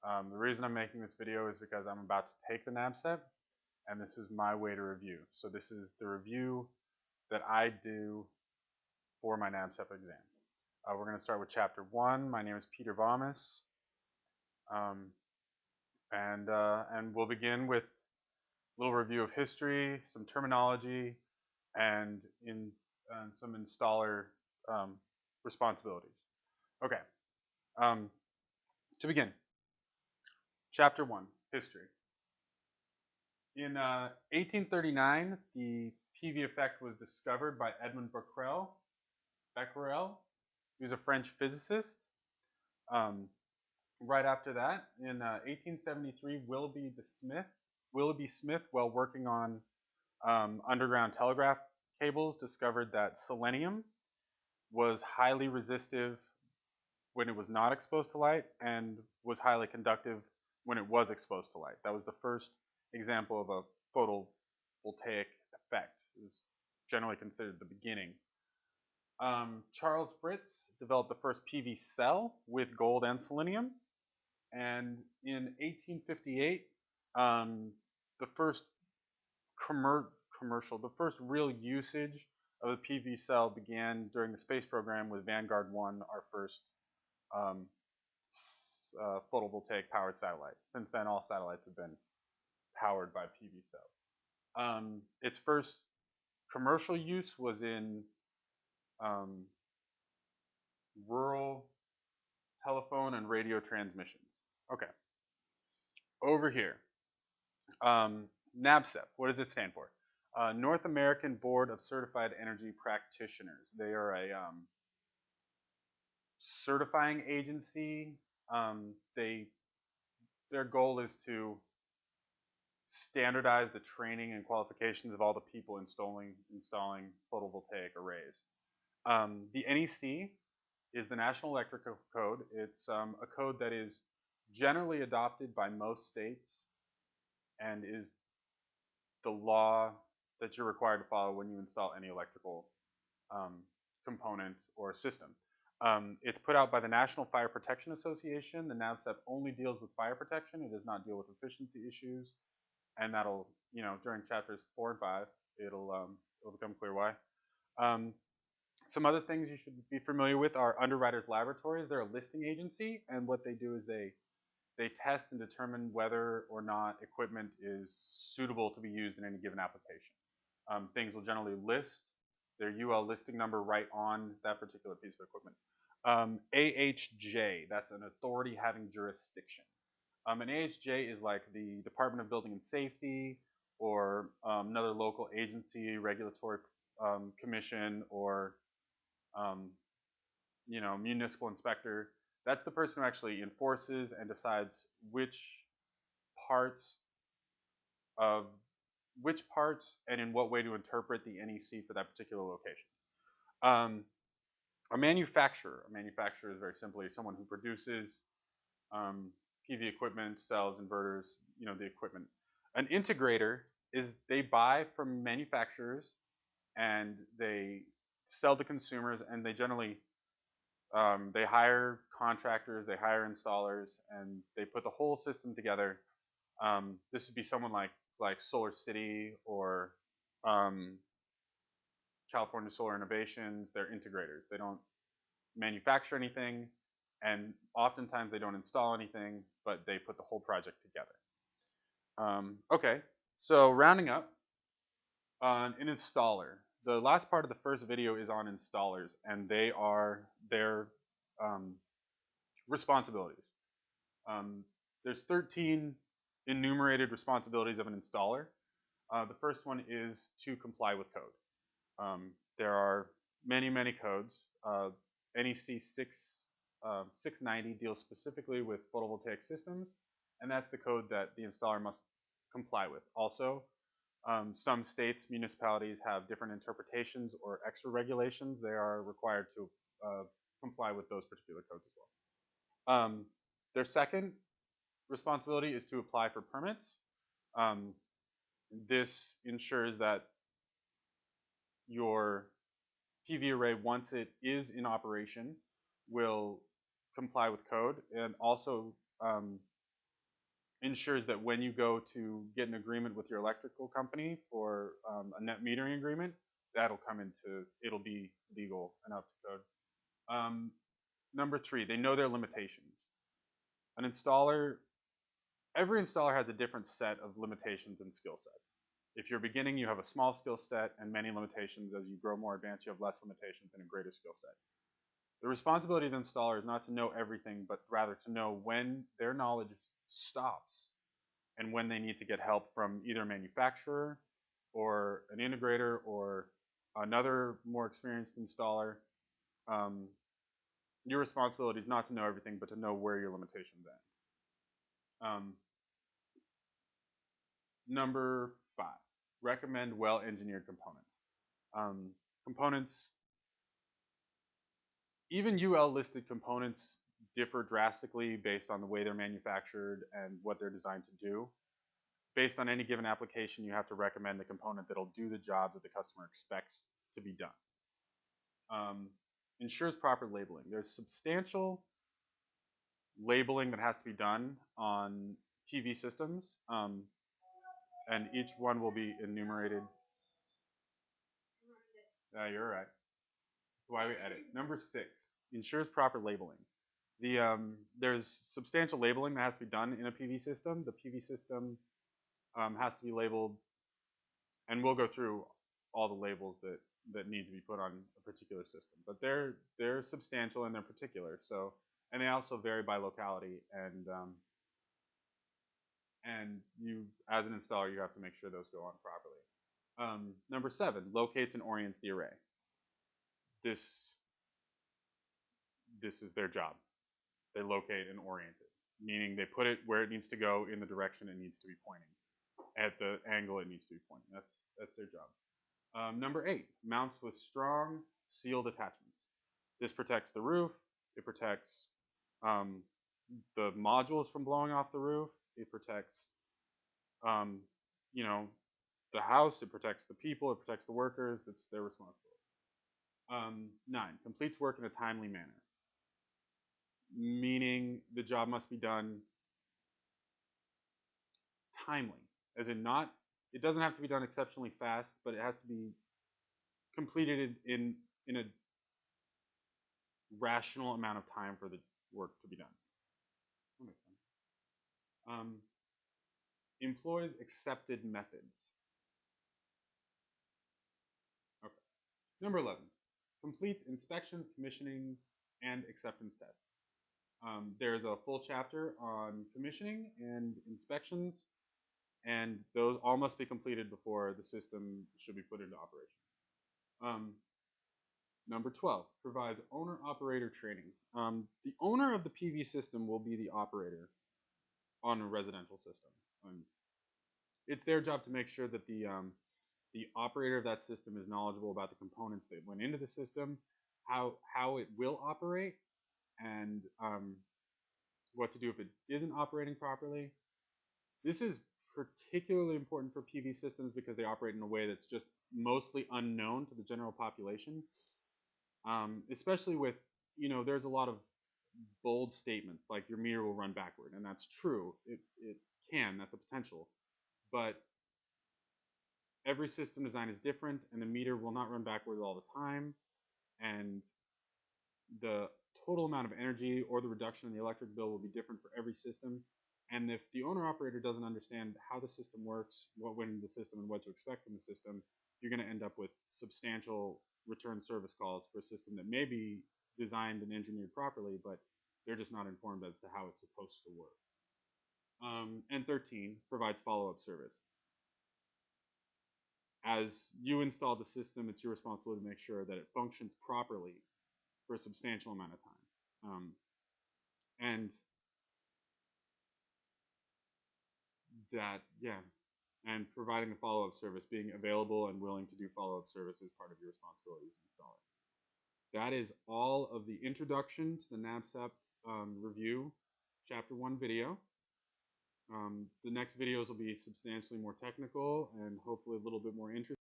The reason I'm making this video is because I'm about to take the NABCEP, and this is my way to review. So this is the review that I do for my NABCEP exam. We're going to start with Chapter 1. My name is Peter Vomis, um, and we'll begin with a little review of history, some terminology, and some installer responsibilities. Okay, to begin, Chapter 1, History. In 1839, the PV effect was discovered by Edmond Becquerel. He was a French physicist. Right after that, in 1873, Willoughby Smith, while working on underground telegraph cables, discovered that selenium was highly resistive when it was not exposed to light and was highly conductive when it was exposed to light. That was the first example of a photovoltaic effect. It was generally considered the beginning. Charles Fritz developed the first PV cell with gold and selenium. And in 1858, the first the first real usage of the PV cell began during the space program with Vanguard 1, our first photovoltaic powered satellite. Since then, all satellites have been powered by PV cells. Its first commercial use was in rural telephone and radio transmissions. Okay. Over here, NABCEP, what does it stand for? North American Board of Certified Energy Practitioners. They are a certifying agency. Their goal is to standardize the training and qualifications of all the people installing photovoltaic arrays. The NEC is the National Electrical Code. It's a code that is generally adopted by most states and is the law that you're required to follow when you install any electrical component or system. It's put out by the National Fire Protection Association. The NABCEP only deals with fire protection. It does not deal with efficiency issues, and that'll, during chapters 4 and 5, it'll become clear why. Some other things you should be familiar with are Underwriters Laboratories. They're a listing agency, and what they do is they test and determine whether or not equipment is suitable to be used in any given application. Things will generally list their UL listing number right on that particular piece of equipment. AHJ, that's an authority having jurisdiction. An AHJ is like the Department of Building and Safety or another local agency, regulatory commission, or municipal inspector. That's the person who actually enforces and decides which parts and in what way to interpret the NEC for that particular location. A manufacturer is very simply someone who produces PV equipment, cells, inverters, the equipment. An integrator is they buy from manufacturers and they sell to consumers, and they generally they hire contractors, they hire installers, and they put the whole system together. This would be someone like Solar City or California Solar Innovations. They're integrators. They don't manufacture anything, and oftentimes they don't install anything, but they put the whole project together. Okay, so rounding up, an installer. The last part of the first video is on installers, and their responsibilities. There's 13 enumerated responsibilities of an installer. The first one is to comply with code. There are many codes. NEC 690 deals specifically with photovoltaic systems, and that's the code that the installer must comply with. Also, some states, municipalities have different interpretations or extra regulations. They are required to comply with those particular codes as well. Their second responsibility is to apply for permits. This ensures that your PV array, once it is in operation, will comply with code, and also ensures that when you go to get an agreement with your electrical company for a net metering agreement, it'll be legal and up to code. Number 3, they know their limitations. Every installer has a different set of limitations and skill sets. If you're beginning, you have a small skill set and many limitations. As you grow more advanced, you have less limitations and a greater skill set. The responsibility of the installer is not to know everything, but rather to know when their knowledge stops and when they need to get help from either a manufacturer or an integrator or another more experienced installer. Your responsibility is not to know everything, but to know where your limitations end. Number 5, recommend well-engineered components. Components, even UL-listed components differ drastically based on the way they're manufactured and what they're designed to do. Based on any given application, you have to recommend the component that'll do the job that the customer expects to be done. Ensures proper labeling. There's substantial labeling that has to be done on PV systems, and each one will be enumerated. You're right. That's why we edit. Number 6, ensures proper labeling. There's substantial labeling that has to be done in a PV system. The PV system has to be labeled, and we'll go through all the labels that need to be put on a particular system. But they're substantial and they're particular. So, and they also vary by locality, and you, as an installer, you have to make sure those go on properly. Number 7, locates and orients the array. This is their job. They locate and orient it, meaning they put it where it needs to go in the direction it needs to be pointing, at the angle it needs to be pointing. That's their job. Number 8, mounts with strong sealed attachments. This protects the roof. It protects the modules from blowing off the roof. It protects, the house. It protects the people. It protects the workers. That's their responsibility. 9, completes work in a timely manner. Meaning the job must be done timely, as in it doesn't have to be done exceptionally fast, but it has to be completed in a rational amount of time for the work to be done. That makes sense. Employs accepted methods. Okay. Number 11, completes inspections, commissioning, and acceptance tests. There's a full chapter on commissioning and inspections, and those all must be completed before the system should be put into operation. Number 12, provides owner-operator training. The owner of the PV system will be the operator on a residential system. It's their job to make sure that the operator of that system is knowledgeable about the components that went into the system, how it will operate, and what to do if it isn't operating properly. This is particularly important for PV systems because they operate in a way that's just mostly unknown to the general population. Especially with, there's a lot of bold statements like your meter will run backward, and that's true. It can, that's a potential. But every system design is different, and the meter will not run backward all the time, and the total amount of energy or the reduction in the electric bill will be different for every system. And if the owner-operator doesn't understand how the system works, what went into the system, and what to expect from the system, you're going to end up with substantial return service calls for a system that may be designed and engineered properly, but they're just not informed as to how it's supposed to work. And 13, provides follow-up service. As you install the system, it's your responsibility to make sure that it functions properly for a substantial amount of time. And providing a follow-up service, being available and willing to do follow-up service is part of your responsibility as an installer. That is all of the introduction to the NABCEP review Chapter 1 video. The next videos will be substantially more technical and hopefully a little bit more interesting.